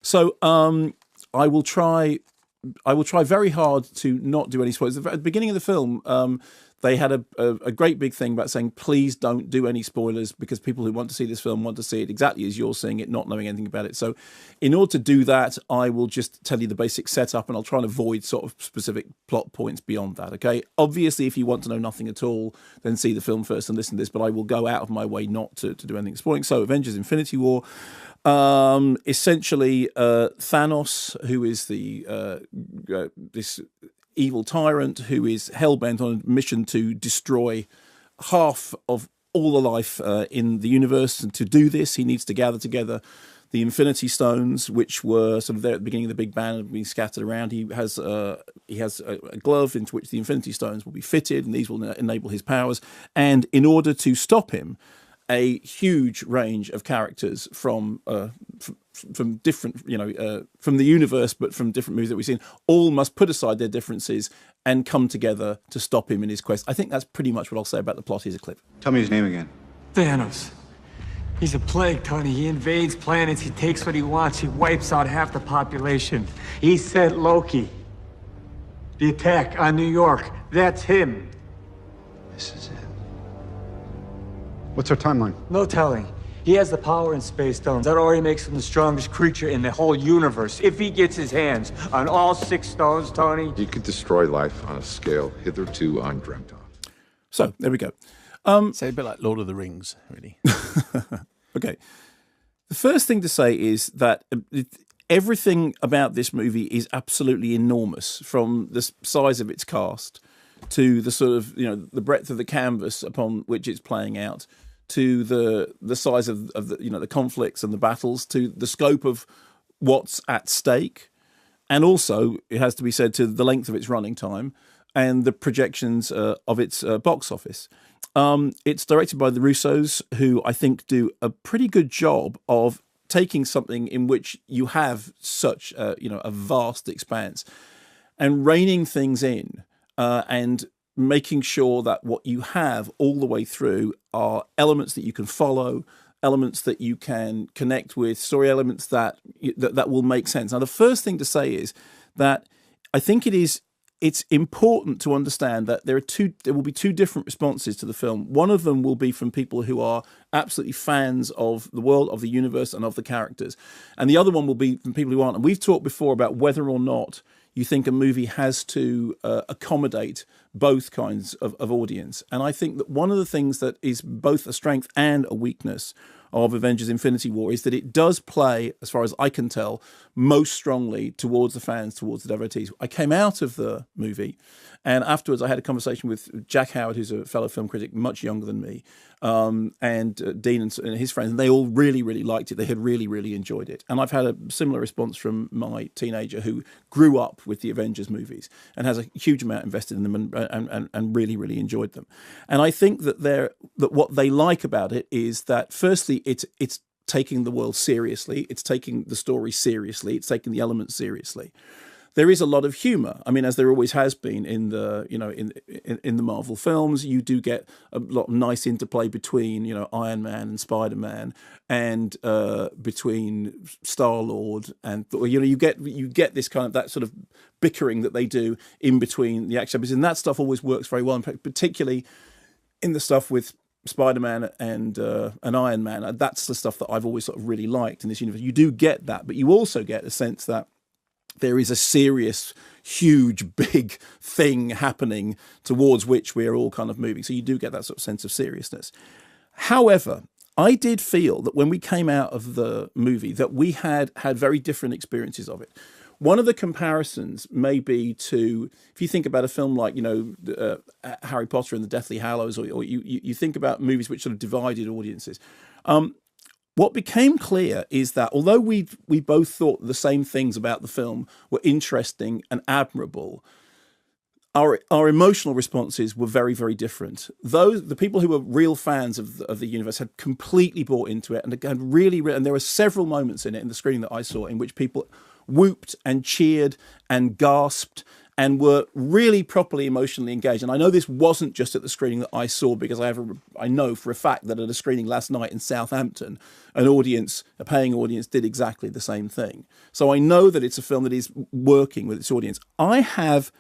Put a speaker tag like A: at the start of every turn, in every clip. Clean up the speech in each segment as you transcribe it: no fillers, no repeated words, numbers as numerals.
A: So I will try very hard to not do any spoilers. At the beginning of the film, they had a great big thing about saying, please don't do any spoilers, because people who want to see this film want to see it exactly as you're seeing it, not knowing anything about it. So in order to do that, I will just tell you the basic setup, and I'll try and avoid sort of specific plot points beyond that, okay? Obviously, if you want to know nothing at all, then see the film first and listen to this, but I will go out of my way not to do anything spoiling. So Avengers Infinity War, essentially Thanos, who is this evil tyrant who is hell-bent on a mission to destroy half of all the life in the universe. And to do this, he needs to gather together the Infinity Stones, which were sort of there at the beginning of the Big Bang and being scattered around. He has a glove into which the Infinity Stones will be fitted, and these will enable his powers. And in order to stop him, a huge range of characters from different, from the universe, but from different movies that we've seen, all must put aside their differences and come together to stop him in his quest. I think that's pretty much what I'll say about the plot. Here's a clip.
B: Tell me his name again.
C: Thanos. He's a plague, Tony. He invades planets, he takes what he wants, he wipes out half the population. He sent Loki. The attack on New York, that's him.
B: This is it.
D: What's our timeline?
C: No telling. He has the power in Space Stones. That already makes him the strongest creature in the whole universe. If he gets his hands on all 6 stones, Tony...
E: He could destroy life on a scale hitherto undreamt of.
A: So, there we go.
F: So a bit like Lord of the Rings, really.
A: Okay. The first thing to say is that everything about this movie is absolutely enormous, from the size of its cast to the sort of, the breadth of the canvas upon which it's playing out, to the size of the, the conflicts and the battles, to the scope of what's at stake, and also, it has to be said, to the length of its running time and the projections of its box office. It's directed by the Russos, who I think do a pretty good job of taking something in which you have such a vast expanse and reining things in, and making sure that what you have all the way through are elements that you can follow, elements that you can connect with, story elements that will make sense. Now, the first thing to say is that I think it's important to understand that there will be 2 different responses to the film. One of them will be from people who are absolutely fans of the world, of the universe, and of the characters. And the other one will be from people who aren't. And we've talked before about whether or not you think a movie has to accommodate both kinds of audience. And I think that one of the things that is both a strength and a weakness of Avengers Infinity War is that it does play, as far as I can tell, most strongly towards the fans, towards the devotees. I came out of the movie, and afterwards I had a conversation with Jack Howard, who's a fellow film critic, much younger than me, and Dean and his friends, and they all really, really liked it. They had really, really enjoyed it. And I've had a similar response from my teenager who grew up with the Avengers movies and has a huge amount invested in them and really, really enjoyed them. And I think that what they like about it is that, firstly, it's taking the world seriously, it's taking the story seriously, it's taking the elements seriously. There is a lot of humor. I mean, as there always has been in the in the Marvel films. You do get a lot of nice interplay between Iron Man and Spider-Man, and between Star-Lord, and you get this kind of that sort of bickering that they do in between the action episodes, and that stuff always works very well. In fact, particularly in the stuff with Spider-Man and Iron Man, that's the stuff that I've always sort of really liked in this universe. You do get that, but you also get a sense that there is a serious, huge, big thing happening towards which we are all kind of moving. So you do get that sort of sense of seriousness. However, I did feel that when we came out of the movie that we had very different experiences of it. One of the comparisons may be to, if you think about a film like, Harry Potter and the Deathly Hallows, or you think about movies which sort of divided audiences. What became clear is that although we both thought the same things about the film were interesting and admirable, our emotional responses were very, very different. The people who were real fans of the universe had completely bought into it, and and there were several moments in the screening that I saw, in which people whooped and cheered and gasped and were really properly emotionally engaged. And I know this wasn't just at the screening that I saw, because I know for a fact that at a screening last night in Southampton, a paying audience, did exactly the same thing. So I know that it's a film that is working with its audience. I have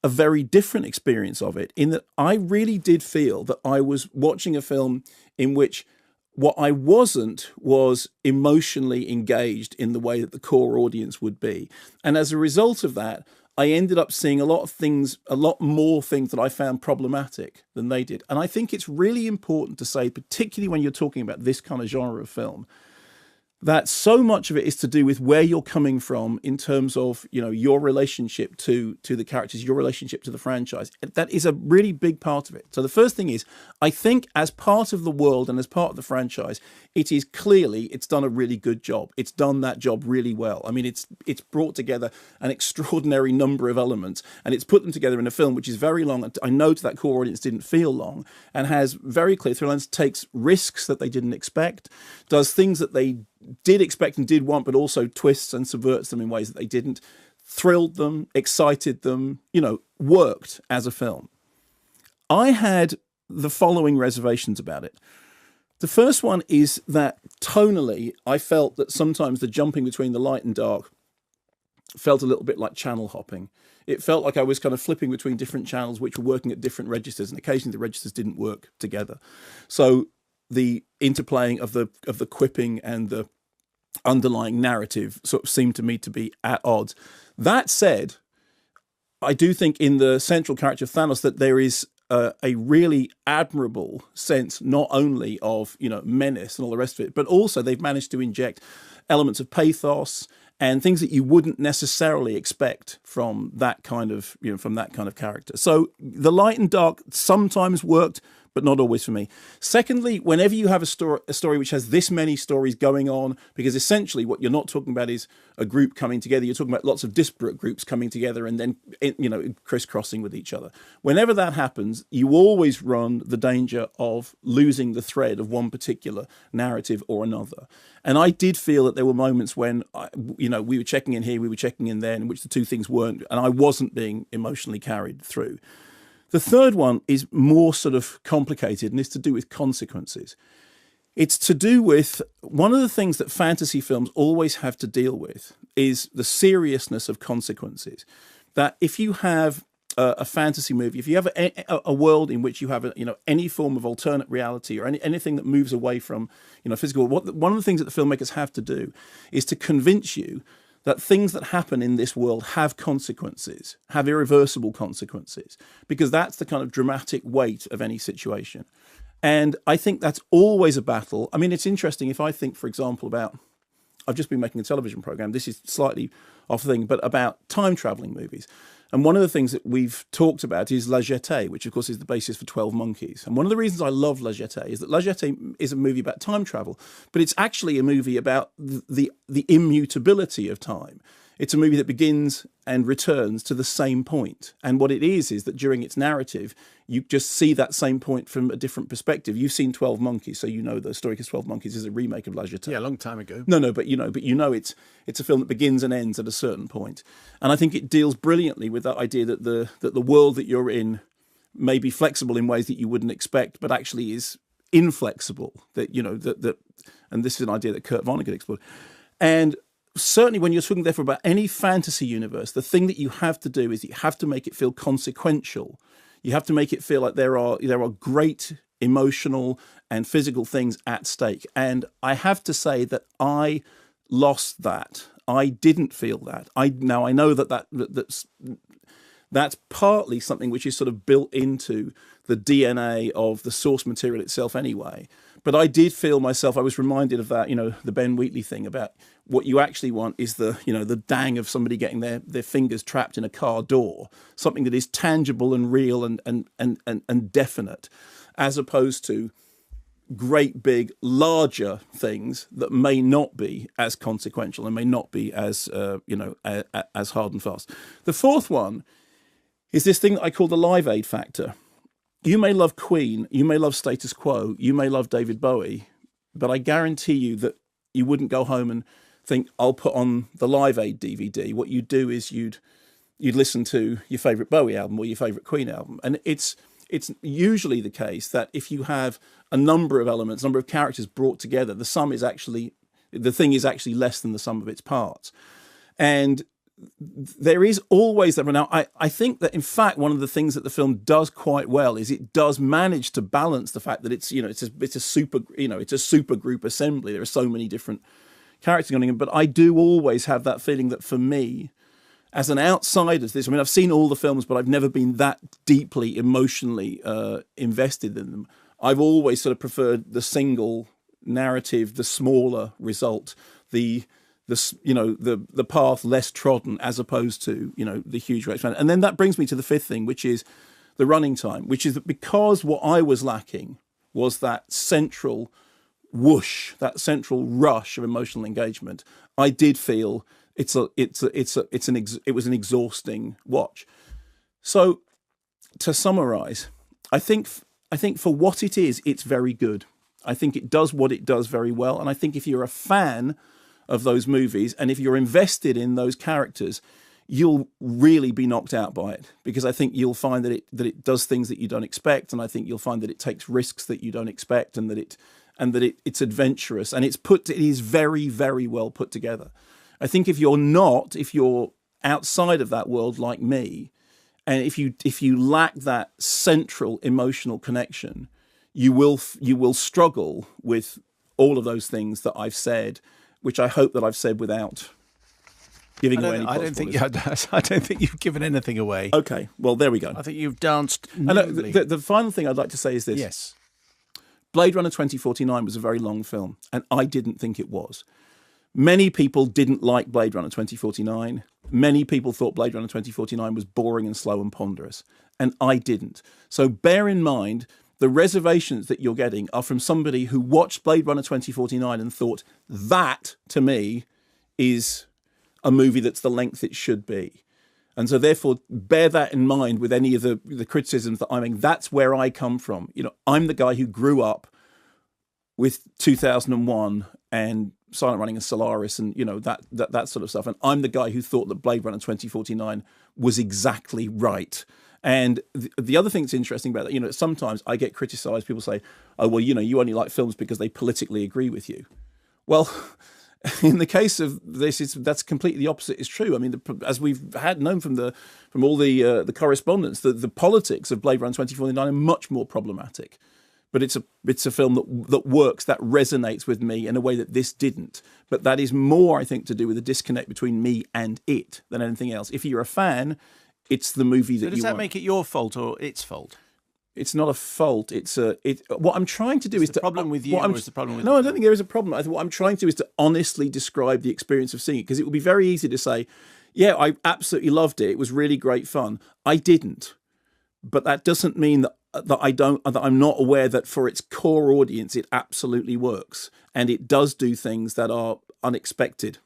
A: a very different experience of it, in that I really did feel that I was watching a film in which what I wasn't was emotionally engaged in the way that the core audience would be. And as a result of that, I ended up seeing a lot more things that I found problematic than they did. And I think it's really important to say, particularly when you're talking about this kind of genre of film, that so much of it is to do with where you're coming from in terms of, your relationship to the characters, your relationship to the franchise. That is a really big part of it. So the first thing is, I think as part of the world and as part of the franchise, it's done a really good job. It's done that job really well. I mean, it's brought together an extraordinary number of elements, and it's put them together in a film which is very long. I know to that core audience didn't feel long, and has very clear through lines, takes risks that they didn't expect, does things that they did expect and did want, but also twists and subverts them in ways that they didn't, thrilled them, excited them, worked as a film. I had the following reservations about it. The first one is that tonally, I felt that sometimes the jumping between the light and dark felt a little bit like channel hopping. It felt like I was kind of flipping between different channels which were working at different registers, and occasionally the registers didn't work together. So the interplaying of the quipping and the underlying narrative sort of seemed to me to be at odds. That said, I do think in the central character of Thanos that there is a really admirable sense, not only of menace and all the rest of it, but also they've managed to inject elements of pathos and things that you wouldn't necessarily expect from that kind of character. So the light and dark sometimes worked, but not always for me. Secondly, whenever you have a story which has this many stories going on, because essentially what you're not talking about is a group coming together, you're talking about lots of disparate groups coming together and then, crisscrossing with each other. Whenever that happens, you always run the danger of losing the thread of one particular narrative or another. And I did feel that there were moments when, we were checking in here, we were checking in there, in which the two things weren't, and I wasn't being emotionally carried through. The third one is more sort of complicated, and it's to do with consequences. It's to do with one of the things that fantasy films always have to deal with is the seriousness of consequences. That if you have a fantasy movie, if you have a world in which you have any form of alternate reality or anything that moves away from physical, one of the things that the filmmakers have to do is to convince you that things that happen in this world have consequences, have irreversible consequences, because that's the kind of dramatic weight of any situation. And I think that's always a battle. I mean, it's interesting if I think, for example, I've just been making a television program, this is slightly off the thing, but about time-traveling movies. And one of the things that we've talked about is La Jetée, which of course is the basis for 12 Monkeys. And one of the reasons I love La Jetée is that La Jetée is a movie about time travel, but it's actually a movie about the immutability of time. It's a movie that begins and returns to the same point. And what it is that during its narrative, you just see that same point from a different perspective. You've seen 12 Monkeys, so you know the story, because 12 Monkeys is a remake of La Jetée.
F: Yeah, a long time ago.
A: No, but it's a film that begins and ends at a certain point. And I think it deals brilliantly with that idea that the world that you're in may be flexible in ways that you wouldn't expect, but actually is inflexible. And this is an idea that Kurt Vonnegut explored. And certainly when you're talking therefore about any fantasy universe, the thing that you have to do is you have to make it feel consequential. You have to make it feel like there are great emotional and physical things at stake. And I have to say that I lost that. I didn't feel that. I know that's partly something which is sort of built into the DNA of the source material itself anyway. But I did feel myself, I was reminded of that, the Ben Wheatley thing about what you actually want is the dang of somebody getting their fingers trapped in a car door, something that is tangible and real and definite, as opposed to great big larger things that may not be as consequential and may not be as as hard and fast. The fourth one is this thing that I call the Live Aid factor. You may love Queen, you may love Status Quo, you may love David Bowie, but I guarantee you that you wouldn't go home and think, I'll put on the Live Aid DVD. What you'd do is you'd you'd listen to your favourite Bowie album or your favourite Queen album. And it's usually the case that if you have a number of elements, number of characters brought together, the thing is actually less than the sum of its parts. And there is always that. Now, I think that in fact one of the things that the film does quite well is it does manage to balance the fact that it's a super group assembly. There are so many different characters going in, but I do always have that feeling that for me, as an outsider to this, I mean, I've seen all the films, but I've never been that deeply emotionally invested in them. I've always sort of preferred the single narrative, the smaller result, the path less trodden, as opposed to the huge great fan. And then that brings me to the fifth thing, which is the running time, which is that because what I was lacking was that central whoosh, that central rush of emotional engagement, I did feel it was an exhausting watch. So to summarize, I think for what it is, it's very good. I think it does what it does very well. And I think if you're a fan of those movies and if you're invested in those characters, you'll really be knocked out by it, because I think you'll find that it does things that you don't expect. And I think you'll find that it takes risks that you don't expect, and that it's adventurous, and it is very, very well put together. I think if you're outside of that world like me, and if you lack that central emotional connection, you will struggle with all of those things that I've said, which I hope that I've said without giving away any. I don't
F: think you've given anything away.
A: Okay, well there we go.
F: I think you've danced.
A: The final thing I'd like to say is this.
F: Yes.
A: Blade Runner 2049 was a very long film, and I didn't think it was. Many people didn't like Blade Runner 2049. Many people thought Blade Runner 2049 was boring and slow and ponderous, and I didn't. So bear in mind, the reservations that you're getting are from somebody who watched Blade Runner 2049 and thought, that, to me, is a movie that's the length it should be. And so therefore, bear that in mind with any of the criticisms that I make. That's where I come from. I'm the guy who grew up with 2001 and Silent Running and Solaris and, that sort of stuff. And I'm the guy who thought that Blade Runner 2049 was exactly right. And the other thing that's interesting about that, sometimes I get criticised. People say, oh, well, you only like films because they politically agree with you. Well, in the case of this, that's completely the opposite is true. I mean, as we've known from all the correspondence, the politics of Blade Runner 2049 are much more problematic. But it's a film that works, that resonates with me in a way that this didn't. But that is more, I think, to do with the disconnect between me and it than anything else. If you're a fan, it's the movie that you want.
F: Does that make it your fault or its fault?
A: It's not a fault. What I'm trying to do is
F: the problem with you, or is the problem with
A: no, I don't think there is a problem. What I'm trying to do is to honestly describe the experience of seeing it, because it would be very easy to say, yeah, I absolutely loved it. It was really great fun. I didn't, but that doesn't mean that I'm not aware that for its core audience, it absolutely works, and it does do things that are unexpected.